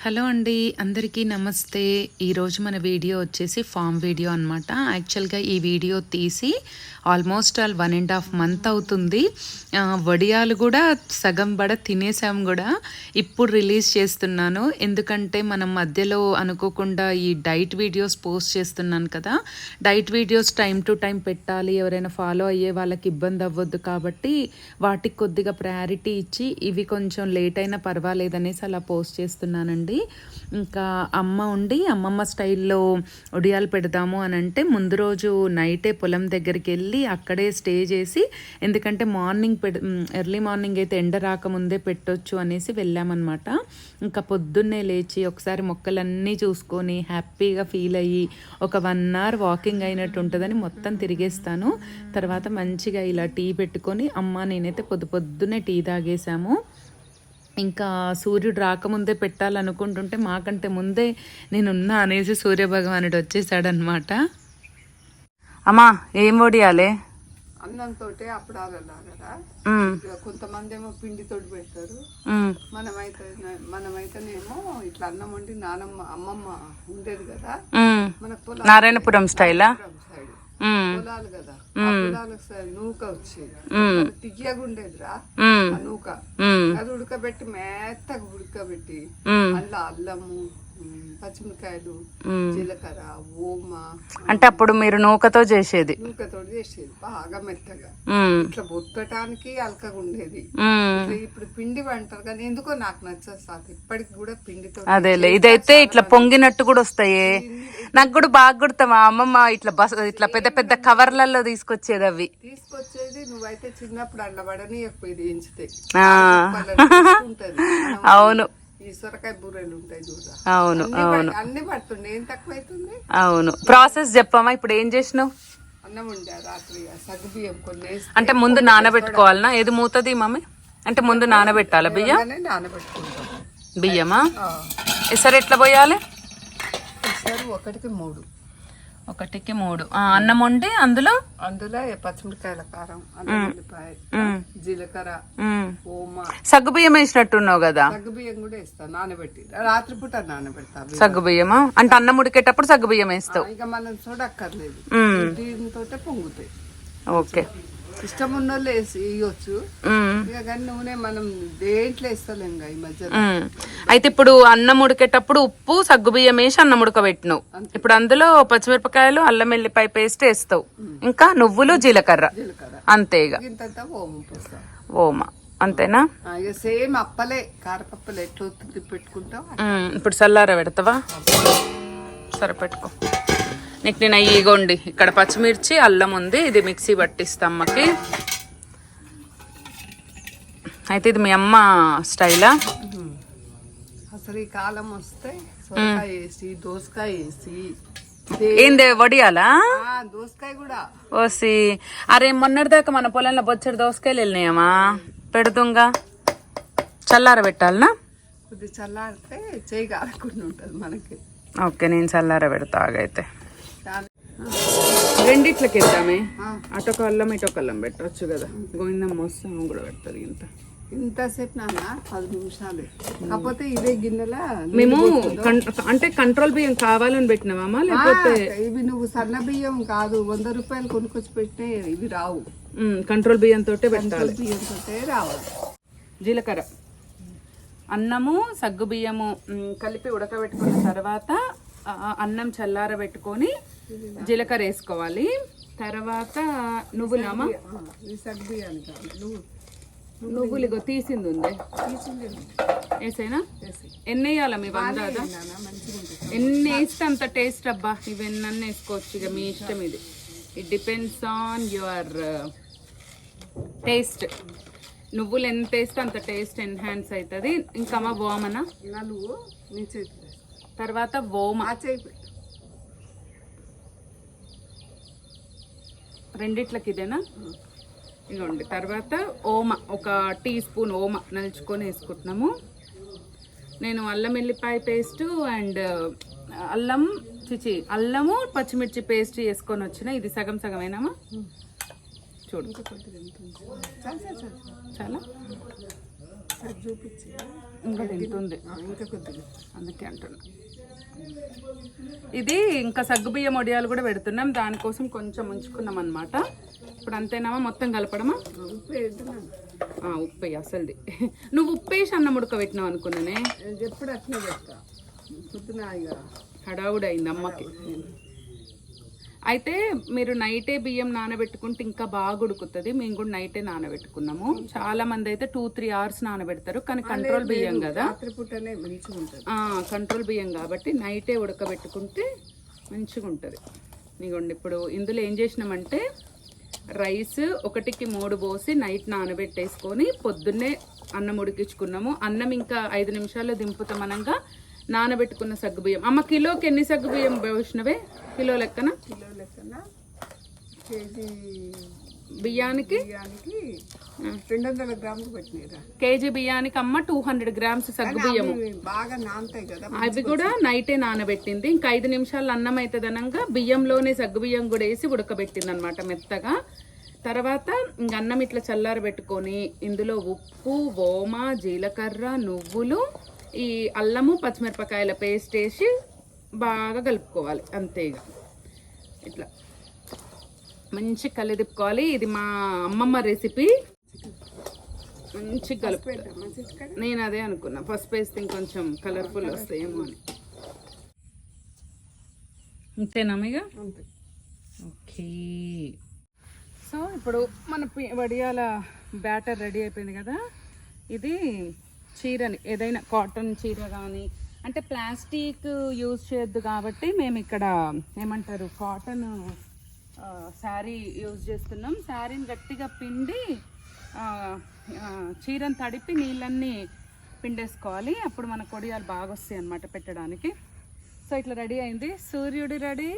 Hello అండి, అందరికీ నమస్తే. ఈరోజు మన వీడియో వచ్చేసి ఫామ్ వీడియో అనమాట. యాక్చువల్గా ఈ వీడియో తీసి ఆల్మోస్ట్ 1.5 మంత్ అవుతుంది. వడియాలు కూడా సగం తినేసాము కూడా. ఇప్పుడు రిలీజ్ చేస్తున్నాను, ఎందుకంటే మనం మధ్యలో అనుకోకుండా ఈ డైట్ వీడియోస్ పోస్ట్ చేస్తున్నాను కదా. Diet videos time to time పెట్టాలి, ఎవరైనా ఫాలో అయ్యే వాళ్ళకి ఇబ్బంది అవ్వద్దు కాబట్టి వాటికి కొద్దిగా ప్రయారిటీ ఇచ్చి ఇవి కొంచెం లేట్ అయినా పర్వాలేదనేసి అలా పోస్ట్ చేస్తున్నానండి. ఇంకా అమ్మమ్మ స్టైల్లో ఒడియాలు పెడదాము అని అంటే ముందు రోజు నైటే పొలం దగ్గరికి వెళ్ళి అక్కడే స్టే చేసి, ఎందుకంటే ఎర్లీ మార్నింగ్ అయితే ఎండ రాకముందే పెట్టొచ్చు అనేసి వెళ్ళామన్నమాట. ఇంకా పొద్దున్నే లేచి ఒకసారి మొక్కలన్నీ చూసుకొని హ్యాపీగా ఫీల్ అయ్యి ఒక 1 అవర్ వాకింగ్ అయినట్టు ఉంటుందని మొత్తం తిరిగేస్తాను. తర్వాత మంచిగా ఇలా టీ పెట్టుకొని నేనైతే పొద్దున్నే టీ తాగేసాము. ఇంకా సూర్యుడు రాకముందే పెట్టాలనుకుంటుంటే మాకంటే ముందే నేనున్నా అనేసి సూర్యభగవానుడు వచ్చేసాడనమాట. అమ్మా ఏం వడియాలే? అన్నంతో అప్పుడాలలాగా కొంతమంది ఏమో పిండితోటి పెడతారు. మనమైతేనేమో ఇట్లా అన్నం వండి అమ్మమ్మ ఉండేది కదా మనకు నారాయణపురం స్టైలా పొలాలు కదా, పొలాలకు నూక వచ్చేది, తియ్యగా ఉండేదిరా నూక. అది ఉడకబెట్టి మెత్తగా ఉడకబెట్టి అందులో అల్లము, పచ్చిమిరకాయలు, జీలకర్ర, ఓమ, అంటే అప్పుడు మీరు నూకతో చేసేది బాగా మెత్తగా. ఇట్లా బొత్తటానికి అలకగా ఉండేది. ఇప్పుడు పిండి అంటారు కానీ ఎందుకో నాకు నచ్చదు ఇప్పటికి కూడా పిండితో. అదేలే, ఇదైతే ఇట్లా పొంగినట్టు కూడా వస్తాయి. నాకు కూడా బాగా గుర్తా, మా అమ్మమ్మ ఇట్లా పెద్ద పెద్ద కవర్లలో తీసుకొచ్చేది. అవి తీసుకొచ్చేది. నువ్వైతే చిన్నప్పుడు అట్లా పడనీయకపోయేది ఎంచితే. అవును, ఈ సొరకాయ బూరెలు ఉంటాయి చూడ. అవును అవును, అన్ని పడుతుండే. ఏం తక్కువ అవుతుంది? అవును. ప్రాసెస్ చెప్పమ్మా, ఇప్పుడు ఏం చేసినావు? అన్నం ఉండే రాత్రి సగ్గుబియ్యం కొన్ని, అంటే ముందు నానబెట్టుకోవాలనా? ఏది మూతది మమ్మీ? అంటే ముందు నానబెట్టాలా బియ్యం? నానబెట్టుకుంటాం. బియ్యమా? ఎసరు ఎట్లా పోయాలి? ఎసరు 1కి 3. 1కి 3. అన్నం వండి అందులో పచ్చిమిరకాయల కారం, ఉల్లిపాయ, జీలకర్ర, ఓమ, సగ్గుబియ్యం వేసినట్టున్నావు కదా. సగ్గుబియ్యం కూడా వేస్తా నానబెట్టి, రాత్రిపూట నానబెడతా. సగ్గుబియ్యమా? అంటే అన్నం ఉడికేటప్పుడు సగ్గుబియ్యం వేస్తావు? ఇక మనం చూడక్కర్లేదు, దీంతో పొంగుతాయి. ఓకే, ఇష్టం ఉన్న వాళ్ళు వేసి ఇవ్వచ్చు. ఇక కానీ నూనె మనం దేంట్లో వేస్తలేం ఈ మధ్య. అయితే ఇప్పుడు అన్నం ఉడికేటప్పుడు ఉప్పు సగ్గుబియ్యం వేసి అన్నం ఉడకబెట్టినావు. ఇప్పుడు అందులో పచ్చిమిరపకాయలు, అల్లం వెల్లిపాయ పేస్ట్ వేస్తావు, ఇంకా నువ్వులు, జీలకర్ర, అంతేగా. ఓమ అంతేనా? ఇక సేమ్ అప్పలే, కారపప్పలు ఎట్లా పెట్టుకుంటావు. ఇప్పుడు చల్లార పెడతావా? సరే పెట్టుకో. నీకు నేను ఇగోండి, ఇక్కడ పచ్చిమిర్చి, అల్లం ఉంది, ఇది మిక్సీ పట్టిస్తా అమ్మకి. అయితే ఇది మీ అమ్మ స్టైలా? అసలు ఈ కాలం వస్తే సొరకాయ వేసి, దోసకాయ వేసి. ఏందే వడియాలా? దోసకాయ కూడా ఓసి. అరే మొన్నటిదాకా మన పొలంలో బొచ్చడి దోసకాయలు వెళ్ళినాయమ్మా. పెడుతుంగా చల్లార పెట్టాలనా? కొద్ది చల్లారితే చేయి కారకుండా ఉంటుంది మనకి. ఓకే, నేను చల్లార పెడతా. ఆగైతే రెండిట్లకి వేద్దామే. అటొక అల్లం ఇటొక అల్లం పెట్టవచ్చు కదా. గోవిందమ్మ వస్తే కూడా పెడతారు. ఇంతసేపు నాన్న 10 నిమిషాలు. కాకపోతే ఇదే గిన్నెలా మేము అంటే కంట్రోల్ బియ్యం కావాలని పెట్టినామా, లేకపోతే ఇవి నువ్వు సన్న బియ్యం కాదు 100 రూపాయలు కొనుక్కొచ్చి పెట్టే ఇవి రావు. కంట్రోల్ బియ్యంతో పెట్టాలి. బియ్యంతో రావాలి. జీలకర్ర, అన్నము, సగ్గు బియ్యము కలిపి ఉడకబెట్టుకున్న తర్వాత అన్నం చల్లార పెట్టుకొని జీలకర్ర వేసుకోవాలి. తర్వాత నువ్వులమ్మా, నువ్వులు ఇగో తీసింది ఉంది, వేసేనా? ఎన్ని వేయాలా మీ వందాదా? ఎన్ని వేస్తే అంత టేస్ట్ అబ్బా. ఇవన్నీ వేసుకోవచ్చు, ఇక మీ ఇష్టం. It depends on your taste. నువ్వులు ఎంత వేస్తే అంత టేస్ట్ ఎన్హాన్స్ అవుతుంది. ఇంకా మా ఓమనా, తర్వాత ఓమ రెండిట్లకి ఇదేనా? ఇదిగోండి. తర్వాత ఓమ 1 టీ స్పూన్ ఓమ నలుచుకొని వేసుకుంటున్నాము. నేను అల్లం వెల్లిపాయ పేస్ట్ అండ్ అల్లము పచ్చిమిర్చి పేస్ట్ వేసుకొని వచ్చిన. ఇది సగం సగమేనామా? చూడు ఇంకా కొద్దిగా ఎంత ఉంది? చాలు చాలు చాలు చాలు. చాలా సరే చూపించి ఇంకా తింటుంది ఇంకా కొద్దిగా. అందుకే అంటున్నా. ఇది ఇంకా సగ్గుబియ్యం వడియాలు కూడా పెడుతున్నాం, దానికోసం కొంచెం ఉంచుకున్నాం అనమాట. ఇప్పుడు అంతేనామా, మొత్తం కలపడమా? ఉప్పు వేద్దాం. ఉప్పు వేయి అసలుది. నువ్వు ఉప్పు వేసి అన్నం ఉడకబెట్టినావు అనుకున్నానే. ఎప్పుడు అట్లే పెడతా, పొద్దున ఇక హడావుడి అయింది అమ్మకి. అయితే మీరు నైటే బియ్యం నానబెట్టుకుంటే ఇంకా బాగా ఉడుకుతుంది. మేము కూడా నైటే నానబెట్టుకున్నాము. చాలా మంది అయితే 2-3 hours నానబెడతారు, కానీ కంట్రోల్ బియ్యం కదా, రాత్రిపూటనే మంచిగా ఉంటుంది. కంట్రోల్ బియ్యం కాబట్టి నైటే ఉడకబెట్టుకుంటే మంచిగా ఉంటుంది. ఇదిగోండి ఇప్పుడు ఇందులో ఏం చేసినామంటే రైస్ 1కి 3 పోసి నైట్ నానబెట్టేసుకొని పొద్దున్నే అన్నం ఉడికించుకున్నాము. అన్నం ఇంకా 5 నిమిషాల్లో దింపుతామనగా నానబెట్టుకున్న సగ్గుబియ్యం. అమ్మ కిలోకి ఎన్ని సగ్గుబియ్యం పోసినవే? కిలో లెక్కన? కిలో లెక్కన కేజీ బియ్యానికి 200 గ్రాములు పెట్టినరా. కేజీ బియ్యానికి అమ్మ 200 grams సగ్గుబియ్యము. బాగా నానతాయి కదా, అవి కూడా నైటే నానబెట్టింది. ఇంకా 5 నిమిషాలు అన్నం అవుతుంది అనగా బియ్యంలోనే సగ్గుబియ్యం కూడా వేసి ఉడకబెట్టింది అనమాట మెత్తగా. తర్వాత ఇంక అన్నం ఇట్లా చల్లారబెట్టుకొని ఇందులో ఉప్పు, ఓమ, జీలకర్ర, నువ్వులు, ఈ అల్లము, పచ్చిమిరపకాయల పేస్ట్ వేసి బాగా కలుపుకోవాలి. అంతే ఇక ఇట్లా మంచి కలిదిప్పుకోవాలి. ఇది మా అమ్మమ్మ రెసిపీ. మంచి కలుపు. నేను అదే అనుకున్నా, పసుపు వేస్తే ఇంకొంచెం కలర్ఫుల్ వస్తాయేమో అని. అంతేనా ఇక? ఓకే. సో ఇప్పుడు మన వడియాల బ్యాటర్ రెడీ అయిపోయింది కదా. ఇది చీరని ఏదైనా కాటన్ చీర కానీ, అంటే ప్లాస్టిక్ యూజ్ చేయొద్దు కాబట్టి మేము ఇక్కడ ఏమంటారు కాటన్ శారీ యూజ్ చేస్తున్నాం. శారీని గట్టిగా పిండి చీరను తడిపి నీళ్ళన్నీ పిండేసుకోవాలి. అప్పుడు మన కొడియాలు బాగా వస్తాయి అన్నమాట పెట్టడానికి. సో ఇట్లా రెడీ అయింది. సూర్యుడు రెడీ,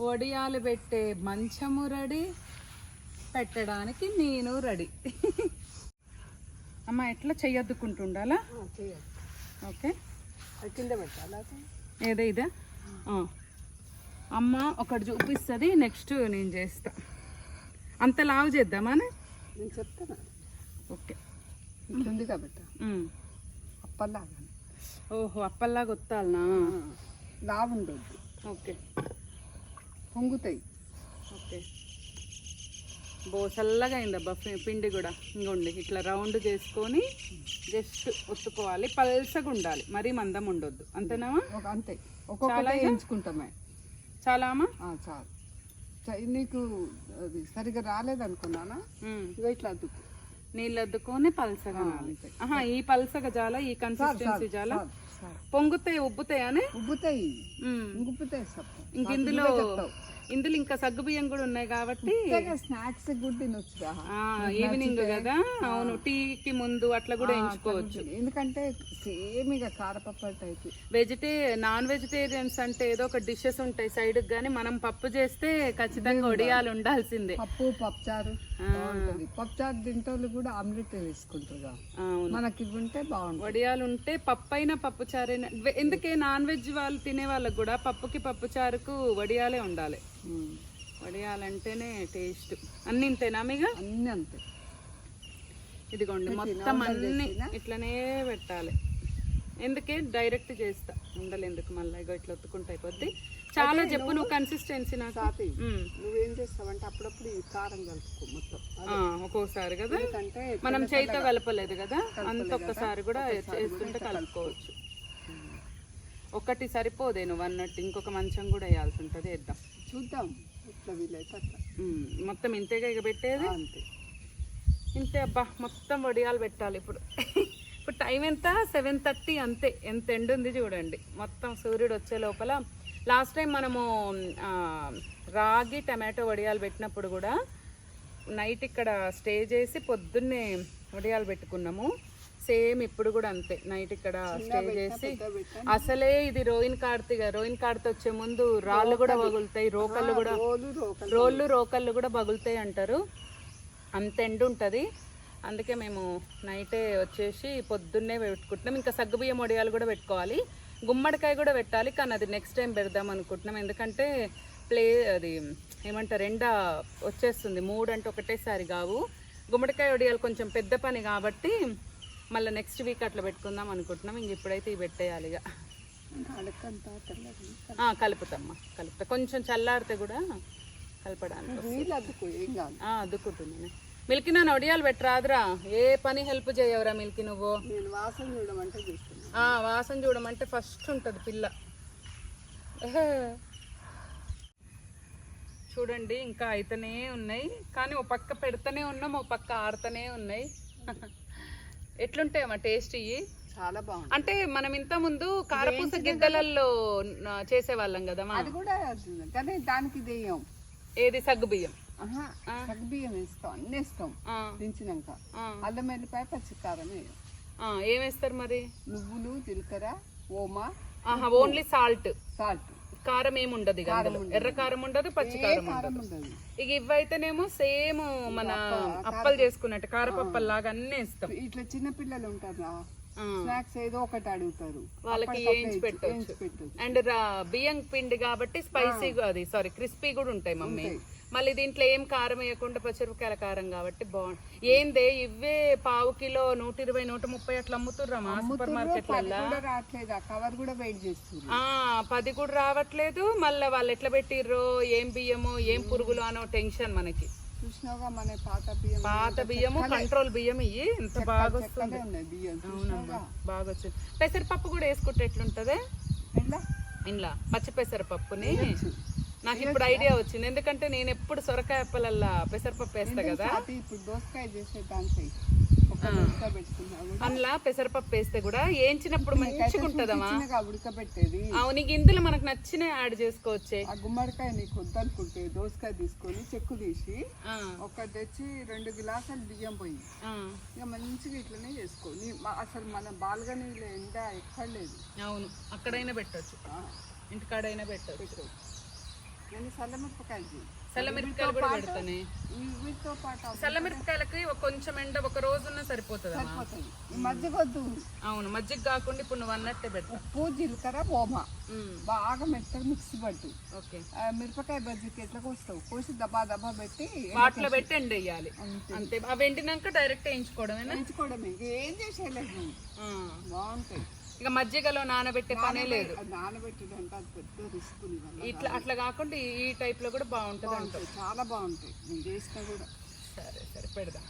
వడియాలు పెట్టే మంచము రెడీ, పెట్టడానికి నేను రెడీ. అమ్మ ఎట్లా చెయ్యొద్దుకుంటుండాలా? ఓకే, కింద పెట్టాలా? ఏదో ఇదా అమ్మ ఒకటి చూపిస్తుంది, నెక్స్ట్ నేను చేస్తా. అంత లావు చేద్దామా? నేను చెప్తాను. ఓకే, ఉంది కాబట్టి అప్పల్లాగా. ఓహో, అప్పల్లాగా వత్తాలనా? లావు ఉండొద్దు. ఓకే, పొంగుతాయి. ఓకే, చల్లగా అయిందబ్బా పిండి కూడా. ఇంకోండి ఇట్లా రౌండ్ చేసుకొని జస్ట్ ఒత్తుకోవాలి. పల్సగా ఉండాలి, మరీ మందం ఉండొద్దు. అంతేనా? అంతే. ఒక్కొక్కటి ఎంచుకుంటామే. చాలా అమ్మా? చాలు. నీకు అది సరిగా రాలేదనుకున్నానా? ఇట్లా అద్దుకు, నీళ్ళు అద్దుకొని పల్సగా. ఈ పల్సగా చాలా, ఈ కన్సిస్టెన్సీ చాలా. పొంగుతాయి, ఉబ్బుతాయి అని? ఉబ్బుతాయి, ఉబ్బుతాయి. ఇంక ఇందులో ఇంకా సగ్గుబియ్యం కూడా ఉన్నాయి కాబట్టి స్నాక్స్ కూడా తినొచ్చు ఈవినింగ్ కదా. అవును, టీకి ముందు అట్లా కూడా ఎంచుకోవచ్చు. ఎందుకంటే సేమ్ ఇక కారపప్పు టైప్. నాన్ వెజిటేరియన్స్ అంటే ఏదో ఒక డిషెస్ ఉంటాయి సైడ్, కానీ మనం పప్పు చేస్తే ఖచ్చితంగా వడియాలు ఉండాల్సిందే. పప్పుచారు పప్పుచారు తింటోళ్ళు కూడా ఆమ్లెట్ వేసుకుంటారు. మనకి ఇవి ఉంటే బాగుంటుంది. వడియాలు ఉంటే పప్పు అయినా పప్పుచారైనా. ఎందుకే నాన్ వెజ్ వాళ్ళు తినే వాళ్ళకి కూడా పప్పుకి పప్పుచారుకు వడియాలే ఉండాలి. వడియాలంటేనే టేస్ట్. అన్ని ఇంతేనా మీగా? అన్ని అంతే. ఇదిగోండి మొత్తం అన్ని ఇట్లనే పెట్టాలి. ఎందుకే డైరెక్ట్ చేస్తా, ఉండలు ఎందుకు మళ్ళీ. ఇగో ఇట్లా ఒత్తుకుంటా అయిపోద్ది. చాలా చెప్పు నువ్వు కన్సిస్టెన్సీ. నాకు నువ్వేం చేస్తావంటే అప్పుడప్పుడు ఈ కారం కలుపుకో మొత్తం. ఒక్కోసారి కదా, మనం చేయితో కలపలేదు కదా, అంత ఒక్కసారి కూడా చేస్తుంటే కలుపుకోవచ్చు. ఒకటి సరిపోదే నువ్వు అన్నట్టు, ఇంకొక మంచం కూడా వేయాల్సి ఉంటుంది. వేద్దాం, చూద్దాం ఎట్లా వీలైతే అట్లా. మొత్తం ఇంతేగా ఇక పెట్టేది? అంతే, ఇంతే అబ్బా. మొత్తం వడియాలు పెట్టాలి ఇప్పుడు. ఇప్పుడు టైం ఎంత? 7:30 అంతే. ఎంత ఎండ ఉంది చూడండి. మొత్తం సూర్యుడు వచ్చే లోపల. లాస్ట్ టైం మనము రాగి టమాటో వడియాలు పెట్టినప్పుడు కూడా నైట్ ఇక్కడ స్టే చేసి పొద్దున్నే వడియాలు పెట్టుకున్నాము. సేమ్ ఇప్పుడు కూడా అంతే, నైట్ ఇక్కడ స్టే చేసి. అసలే ఇది రోహిన్ కార్తీ వచ్చే ముందు రాళ్ళు కూడా పగులుతాయి, రోకళ్ళు కూడా, రోకళ్ళు కూడా పగులుతాయి అంటారు. అంత ఎండ ఉంటుంది. అందుకే మేము నైటే వచ్చేసి పొద్దున్నే పెట్టుకుంటున్నాం. ఇంకా సగ్గుబియ్యం వడియాలు కూడా పెట్టుకోవాలి, గుమ్మడికాయ కూడా పెట్టాలి, కానీ అది నెక్స్ట్ టైం పెడదాం అనుకుంటున్నాం. ఎందుకంటే అది ఏమంటారు ఎండ వచ్చేస్తుంది, 3 అంటే ఒకటేసారి కావు. గుమ్మడికాయ వడియాలు కొంచెం పెద్ద పని కాబట్టి మళ్ళీ నెక్స్ట్ వీక్ అట్లా పెట్టుకుందాం అనుకుంటున్నాం. ఇంక ఇప్పుడైతే ఇవి పెట్టేయాలి ఇక. కలుపుతామ్మా, కలుపుతా. కొంచెం చల్లారితే కూడా కలపడానికి అద్దుకుంటుంది. మిల్కి నా వడియాలు పెట్టరాదురా, ఏ పని హెల్ప్ చేయవరా మిల్కి నువ్వు? వాసన చూడమంటే ఫస్ట్ ఉంటుంది పిల్ల. చూడండి ఇంకా అయితేనే ఉన్నాయి, కానీ ఓ పక్క పెడతానే ఉన్నాం, ఓ పక్క ఆడుతూనే ఉన్నాయి. ఎట్లుంటాయమ్మా టేస్ట్ ఇవి? చాలా బాగుంది. అంటే మనం ఇంత ముందు కారపూస గిద్దలల్లో చేసేవాళ్ళం కదా, అది కూడా కానీ దానికి దెయ్యం ఏది సగ్గు బియ్యం. సగ్గు బియ్యం వేస్తాం, అన్ని వేస్తాం. దించినాక అల్లం వెల్లిపాయ పచ్చికారం వేయం. ఏమేస్తారు మరి? నువ్వులు, జీలకర్ర, ఓమా, ఓన్లీ సాల్ట్. సాల్ట్, కారం ఏమి ఉండదు, ఎర్ర కారం ఉండదు, పచ్చి కారం ఉండదు. ఇక ఇవైతేనేమో సేమ్ మన అప్పలు చేసుకున్నట్టు కారపప్పలు లాగా అన్నీ ఇస్తాం. ఇట్లా చిన్న పిల్లలు ఉంటారు, స్నాక్స్ ఏదో ఒకటి అడుగుతారు, వాళ్ళకి వేయించి పెట్టచ్చు. అండ్ బియ్యం పిండి కాబట్టి స్పైసీ, అది సారీ క్రిస్పీ కూడా ఉంటాయి మమ్మీ. మళ్ళీ దీంట్లో ఏం కారం వేయకుండా పచ్చిమిరపకాయల కారం కాబట్టి బాగుంది. ఏందే ఇవే పావు కిలో 120, 130 అట్లా అమ్ముతుర్రమ్మా సూపర్ మార్కెట్లలో. 10 కూడా రావట్లేదు. మళ్ళీ వాళ్ళు ఎట్లా పెట్టిర్రో, ఏం బియ్యమో, ఏం పురుగులు అనో టెన్షన్ మనకి. పాత బియ్యము, కంట్రోల్ బియ్యం ఇవి ఎంత బాగా వస్తుంది. అవునమ్మా బాగా వచ్చింది. పెసరపప్పు కూడా వేసుకుంటే ఎట్లుంటది ఇంట్లో? పచ్చి పెసరపప్పుని నాకు ఇప్పుడు ఐడియా వచ్చింది, ఎందుకంటే నేను ఎప్పుడు సొరకాయ అప్పలల్లా పెసరపప్పు వేస్తా కదా. అందులో పెసరపప్పు వేస్తే కూడా వేయించినప్పుడు మంచిగా ఉంటదమ్మా. అవును, ఇందులో మనకు నచ్చిన యాడ్ చేసుకోవచ్చే. గుమ్మడికాయ నీకు వద్దనుకుంటే దోసకాయ తీసుకొని చెక్కు తీసి ఒక తెచ్చి 2 గ్లాసులు బియ్యం పోయి ఇక మంచిగా ఇట్లనే చేసుకో. అసలు మన బాల్కనీలో ఎండ ఎక్కడ లేదు. అవును, అక్కడైనా పెట్టచ్చు, ఇంటికాడైనా పెట్టచ్చు. చల్లమిరపకాయలు కూడా పెడతానే. చల్లమిరపకాయలకి కొంచెం ఎండ ఒక రోజున్న సరిపోతుంది. అవును, మజ్జిగ కాకుండా ఇప్పుడు నువ్వు అన్నట్టే పెడతా. ఉప్పు, జీలకర్ర, ఓమా బాగా మెత్తగా మిక్సీ పట్టు. ఓకే, మిరపకాయ బజ్జీకి ఎట్లా కోస్తావు, కోసి దబా దబా పెట్టి వాటిలో పెట్టి ఎండ వేయాలి అంతే. అవి ఎండినాక డైరెక్ట్ వేయించుకోవడమే, ఏం చేసేయలేదు. బాగుంటాయి. ఇక మజ్జిగలో నానబెట్టే పనే లేదు. ఇట్లా అట్లా కాకుండా ఈ టైప్ లో కూడా బాగుంటుంది అంటారు. చాలా బాగుంటాయి, నేను చేసినా కూడా. సరే సరే పెడదాం.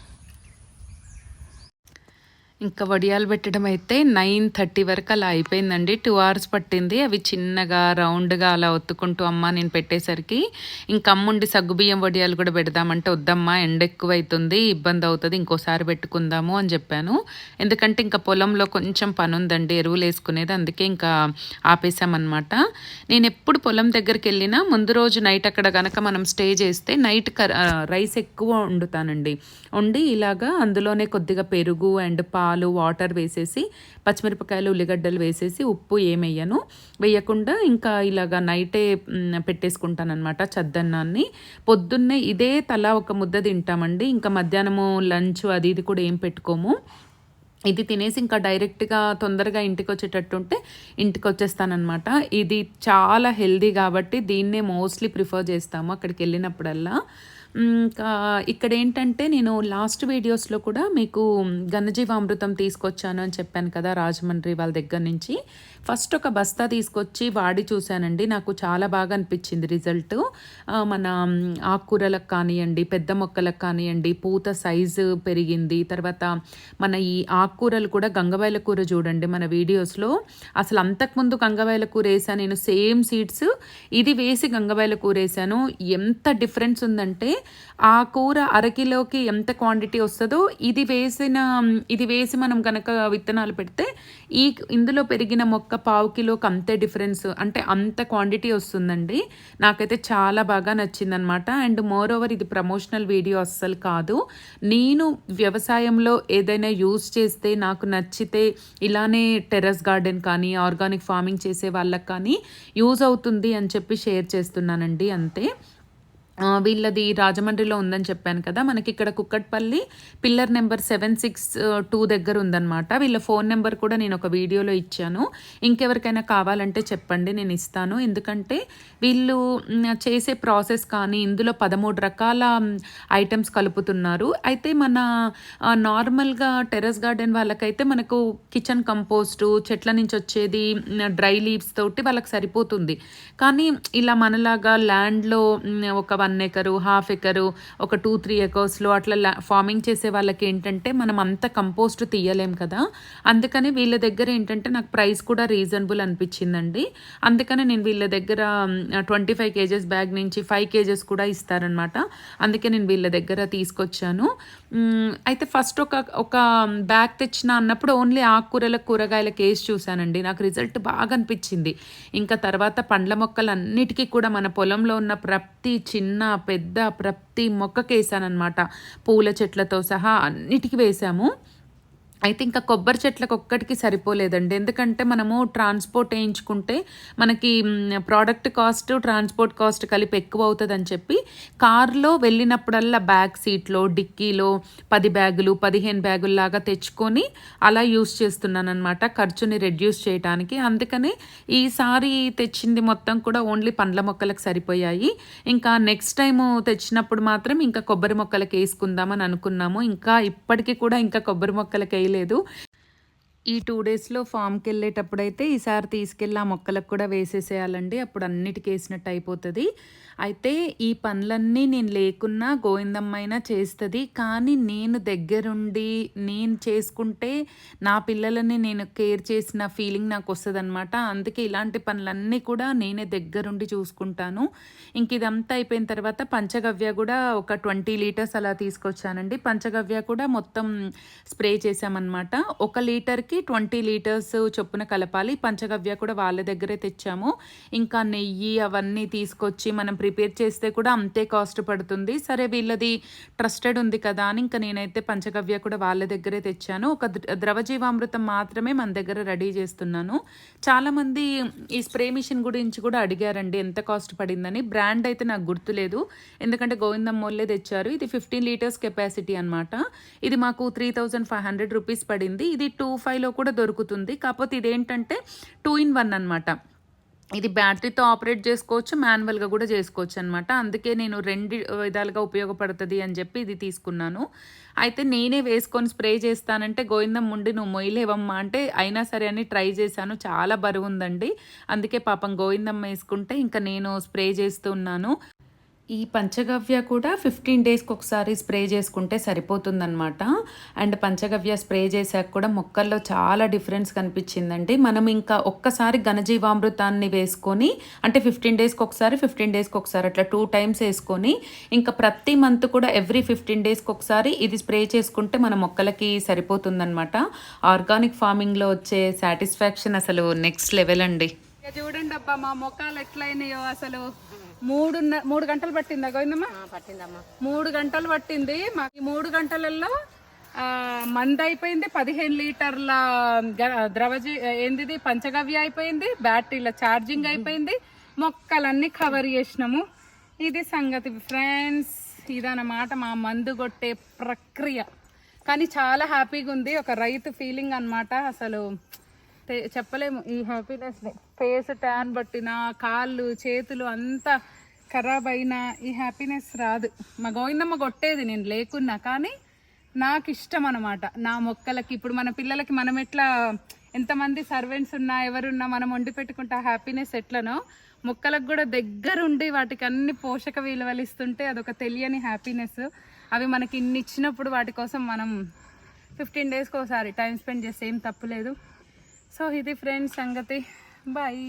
ఇంకా వడియాలు పెట్టడం అయితే 9:30 వరకు అలా అయిపోయిందండి. 2 hours పట్టింది. అవి చిన్నగా రౌండ్గా అలా ఒత్తుకుంటూ అమ్మ నేను పెట్టేసరికి ఇంక అమ్ముండి సగ్గుబియ్యం వడియాలు కూడా పెడదామంటే వద్దమ్మా ఎండ ఎక్కువ అవుతుంది, ఇబ్బంది అవుతుంది, ఇంకోసారి పెట్టుకుందాము అని చెప్పాను. ఎందుకంటే ఇంకా పొలంలో కొంచెం పని ఉందండి, ఎరువులు వేసుకునేది, అందుకే ఇంకా ఆపేసామన్నమాట. నేను ఎప్పుడు పొలం దగ్గరికి వెళ్ళినా ముందు రోజు నైట్ అక్కడ కనుక మనం స్టే చేస్తే నైట్ రైస్ ఎక్కువ వండుతానండి. వండి ఇలాగా అందులోనే కొద్దిగా పెరుగు అండ్ పాలు, వాటర్ వేసేసి పచ్చిమిరపకాయలు, ఉల్లిగడ్డలు వేసేసి ఉప్పు ఏమేయను, వేయకుండా ఇంకా ఇలాగా నైటే పెట్టేసుకుంటాను అనమాట చద్దన్నాన్ని. పొద్దున్నే ఇదే తలా ఒక ముద్ద తింటామండి. ఇంకా మధ్యాహ్నము లంచ్ అది ఇది కూడా ఏం పెట్టుకోము. ఇది తినేసి ఇంకా డైరెక్ట్గా తొందరగా ఇంటికి వచ్చేటట్టుంటే ఇంటికి వచ్చేస్తానమాట. ఇది చాలా హెల్దీ కాబట్టి దీన్నే మోస్ట్లీ ప్రిఫర్ చేస్తాము అక్కడికి వెళ్ళినప్పుడల్లా. ఇంకా ఇక్కడ ఏంటంటే నేను లాస్ట్ వీడియోస్లో కూడా మీకు ఘనజీవామృతం తీసుకొచ్చాను అని చెప్పాను కదా, రాజమండ్రి వాళ్ళ దగ్గర నుంచి. ఫస్ట్ ఒక బస్తా తీసుకొచ్చి వాడి చూశానండి, నాకు చాలా బాగా అనిపించింది రిజల్ట్. మన ఆకుకూరలకు కానివ్వండి, పెద్ద మొక్కలకు కానివ్వండి, పూత సైజు పెరిగింది. తర్వాత మన ఈ ఆకుకూరలు కూడా గంగవాయల కూర చూడండి మన వీడియోస్లో, అసలు అంతకుముందు గంగవాయల కూర వేసాను నేను, సేమ్ సీడ్స్ ఇది వేసి గంగవాయల కూర వేసాను. ఎంత డిఫరెన్స్ ఉందంటే ఆ కూర అరకిలోకి ఎంత క్వాంటిటీ వస్తుందో ఇది వేసి మనం కనుక విత్తనాలు పెడితే ఇందులో పెరిగిన మొక్క 1/4 కిలోకి అంతే డిఫరెన్స్, అంటే అంత క్వాంటిటీ వస్తుందండి. నాకైతే చాలా బాగా నచ్చిందనమాట. అండ్ మోర్ ఓవర్ ఇది ప్రమోషనల్ వీడియో అస్సలు కాదు, నేను వ్యవసాయంలో ఏదైనా యూజ్ చేస్తే నాకు నచ్చితే ఇలానే టెర్రస్ గార్డెన్ కానీ ఆర్గానిక్ ఫార్మింగ్ చేసే వాళ్ళకి కానీ యూజ్ అవుతుంది అని చెప్పి షేర్ చేస్తున్నానండి అంతే. వీళ్ళది రాజమండ్రిలో ఉందని చెప్పాను కదా, మనకి ఇక్కడ కుక్కట్పల్లి పిల్లర్ నెంబర్ 762 దగ్గర ఉందన్నమాట. వీళ్ళ ఫోన్ నెంబర్ కూడా నేను ఒక వీడియోలో ఇచ్చాను. ఇంకెవరికైనా కావాలంటే చెప్పండి, నేను ఇస్తాను. ఎందుకంటే వీళ్ళు చేసే ప్రాసెస్ కానీ ఇందులో 13 రకాల ఐటమ్స్ కలుపుతున్నారు. అయితే మన నార్మల్గా టెర్రస్ గార్డెన్ వాళ్ళకైతే మనకు కిచెన్ కంపోస్టు చెట్ల నుంచి వచ్చేది డ్రై లీవ్స్ తోటి వాళ్ళకి సరిపోతుంది. కానీ ఇలా మనలాగా ల్యాండ్లో ఒక 1 ఎకరు, హాఫ్ ఎకరు, ఒక 2-3 ఎకర్స్లో అట్లా ఫార్మింగ్ చేసే వాళ్ళకి ఏంటంటే మనం అంత కంపోస్ట్ తీయలేం కదా. అందుకని వీళ్ళ దగ్గర ఏంటంటే నాకు ప్రైస్ కూడా రీజనబుల్ అనిపించిందండి. అందుకని నేను వీళ్ళ దగ్గర 25 కేజెస్ బ్యాగ్ నుంచి 5 కేజెస్ కూడా ఇస్తారనమాట. అందుకే నేను వీళ్ళ దగ్గర తీసుకొచ్చాను. అయితే ఫస్ట్ ఒక బ్యాగ్ తెచ్చిన అన్నప్పుడు ఓన్లీ ఆకుకూరలకు కూరగాయలకు వేసి చూశానండి. నాకు రిజల్ట్ బాగా అనిపించింది. ఇంకా తర్వాత పండ్ల మొక్కలన్నిటికీ కూడా మన పొలంలో ఉన్న ప్రతి చిన్న పెద్ద ప్రతి మొక్కకి వేసానమాట. పూల చెట్లతో సహా అన్నిటికీ వేసాము. అయితే ఇంకా కొబ్బరి చెట్లకు ఒక్కటికి సరిపోలేదండి. ఎందుకంటే మనము ట్రాన్స్పోర్ట్ వేయించుకుంటే మనకి ప్రోడక్ట్ కాస్ట్, ట్రాన్స్పోర్ట్ కాస్ట్ కలిపి ఎక్కువ అవుతుందని చెప్పి కార్లో వెళ్ళినప్పుడల్లా బ్యాక్ సీట్లో, డిక్కీలో 10 బ్యాగులు 15 బ్యాగుల్లాగా తెచ్చుకొని అలా యూస్ చేస్తున్నాను అనమాట, ఖర్చుని రెడ్యూస్ చేయడానికి. అందుకని ఈసారి తెచ్చింది మొత్తం కూడా ఓన్లీ పండ్ల మొక్కలకు సరిపోయాయి. ఇంకా నెక్స్ట్ టైము తెచ్చినప్పుడు మాత్రం ఇంకా కొబ్బరి మొక్కలకు వేసుకుందామని అనుకున్నాము. ఇంకా ఇప్పటికీ కూడా ఇంకా కొబ్బరి మొక్కలకు లేదు. ఈ 2 డేస్లో ఫామ్కి వెళ్ళేటప్పుడైతే ఈసారి తీసుకెళ్ళి ఆ మొక్కలకు కూడా వేసేసేయాలండి. అప్పుడు అన్నిటికీ వేసినట్టు అయిపోతుంది. అయితే ఈ పనులన్నీ నేను లేకున్నా గోవిందమ్మైనా చేస్తుంది. కానీ నేను దగ్గరుండి నేను చేసుకుంటే నా పిల్లలని నేను కేర్ చేసిన ఫీలింగ్ నాకు వస్తుంది అనమాట. అందుకే ఇలాంటి పనులన్నీ కూడా నేనే దగ్గరుండి చూసుకుంటాను. ఇంక ఇదంతా అయిపోయిన తర్వాత పంచగవ్య కూడా ఒక 20 లీటర్స్ అలా తీసుకొచ్చానండి. పంచగవ్య కూడా మొత్తం స్ప్రే చేసామన్నమాట. 1 లీటర్కి 20 లీటర్స్ చొప్పున కలపాలి. పంచగవ్య కూడా వాళ్ళ దగ్గరే తెచ్చాము. ఇంకా నెయ్యి అవన్నీ తీసుకొచ్చి మనం ప్రిపేర్ చేస్తే కూడా అంతే కాస్ట్ పడుతుంది. సరే వీళ్ళది ట్రస్టెడ్ ఉంది కదా అని ఇంకా నేనైతే పంచగవ్య కూడా వాళ్ళ దగ్గరే తెచ్చాను. ఒక ద్రవజీవామృతం మాత్రమే మన దగ్గర రెడీ చేస్తున్నాను. చాలామంది ఈ స్ప్రే మిషన్ గురించి కూడా అడిగారండి ఎంత కాస్ట్ పడిందని. బ్రాండ్ అయితే నాకు గుర్తులేదు, ఎందుకంటే గోవిందమ్మోళ్ళే తెచ్చారు. ఇది 15 లీటర్స్ కెపాసిటీ అనమాట. ఇది మాకు 3500 రూపీస్ పడింది. ఇది 25లో కూడా దొరుకుతుంది. కాకపోతే ఇదేంటంటే 2 in 1 అనమాట. ఇది బ్యాటరీతో ఆపరేట్ చేసుకోవచ్చు, మాన్యువల్గా కూడా చేసుకోవచ్చు అనమాట. అందుకే నేను 2 విధాలుగా ఉపయోగపడుతుంది అని చెప్పి ఇది తీసుకున్నాను. అయితే నేనే వేసుకొని స్ప్రే చేస్తానంటే గోవిందమ్మ ఉండి నువ్వు మొయ్యలేవమ్మా అంటే అయినా సరే అని ట్రై చేశాను. చాలా బరువు ఉందండి. అందుకే పాపం గోవిందమ్మ వేసుకుంటే ఇంకా నేను స్ప్రే చేస్తున్నాను. ఈ పంచగవ్య కూడా 15 డేస్కి ఒకసారి స్ప్రే చేసుకుంటే సరిపోతుందన్నమాట. అండ్ పంచగవ్య స్ప్రే చేశాక కూడా మొక్కల్లో చాలా డిఫరెన్స్ కనిపించిందండి. మనం ఇంకా ఒక్కసారి ఘనజీవామృతాన్ని వేసుకొని అంటే 15 డేస్కి ఒకసారి అట్లా 2 టైమ్స్ వేసుకొని ఇంకా ప్రతి మంత్ కూడా ఎవ్రీ 15 డేస్కి ఒకసారి ఇది స్ప్రే చేసుకుంటే మన మొక్కలకి సరిపోతుందన్నమాట. ఆర్గానిక్ ఫార్మింగ్లో వచ్చే సాటిస్ఫాక్షన్ అసలు నెక్స్ట్ లెవెల్ అండి. చూడండి అబ్బా మా మొక్కలు ఎట్లయినాయో. అసలు 3 గంటలు పట్టిందా గోవిందమ్మ? పట్టిందమ్మా. 3 గంటలు పట్టింది మాకు. ఈ 3 గంటలలో మందు అయిపోయింది, 15 లీటర్ల ఏంది పంచగవ్య అయిపోయింది, బ్యాటరీల ఛార్జింగ్ అయిపోయింది, మొక్కలన్నీ కవర్ చేసినాము. ఇది సంగతి ఫ్రెండ్స్. ఇదన్నమాట మా మందు కొట్టే ప్రక్రియ. కానీ చాలా హ్యాపీగా ఉంది, ఒక రైతు ఫీలింగ్ అన్నమాట. అసలు చెప్పలేము ఈ హ్యాపీనెస్. ఫేస్ ట్యాన్ పట్టిన, కాళ్ళు చేతులు అంతా ఖరాబ్ అయినా ఈ హ్యాపీనెస్ రాదు. మా గోవిందమ్మ కొట్టేది నేను లేకున్నా, కానీ నాకు ఇష్టం అనమాట నా మొక్కలకి. ఇప్పుడు మన పిల్లలకి మనం ఎట్లా ఎంతమంది సర్వెంట్స్ ఉన్నా ఎవరున్నా మనం వండి పెట్టుకుంటే ఆ హ్యాపీనెస్ ఎట్లనో మొక్కలకు కూడా దగ్గరుండి వాటికి అన్ని పోషక విలువలు ఇస్తుంటే అదొక తెలియని హ్యాపీనెస్. అవి మనకి ఇన్ని ఇచ్చినప్పుడు వాటి కోసం మనం 15 డేస్కి ఒకసారి టైం స్పెండ్ చేస్తే ఏం తప్పులేదు. సో ఇది ఫ్రెండ్స్ సంగతి. బాయ్.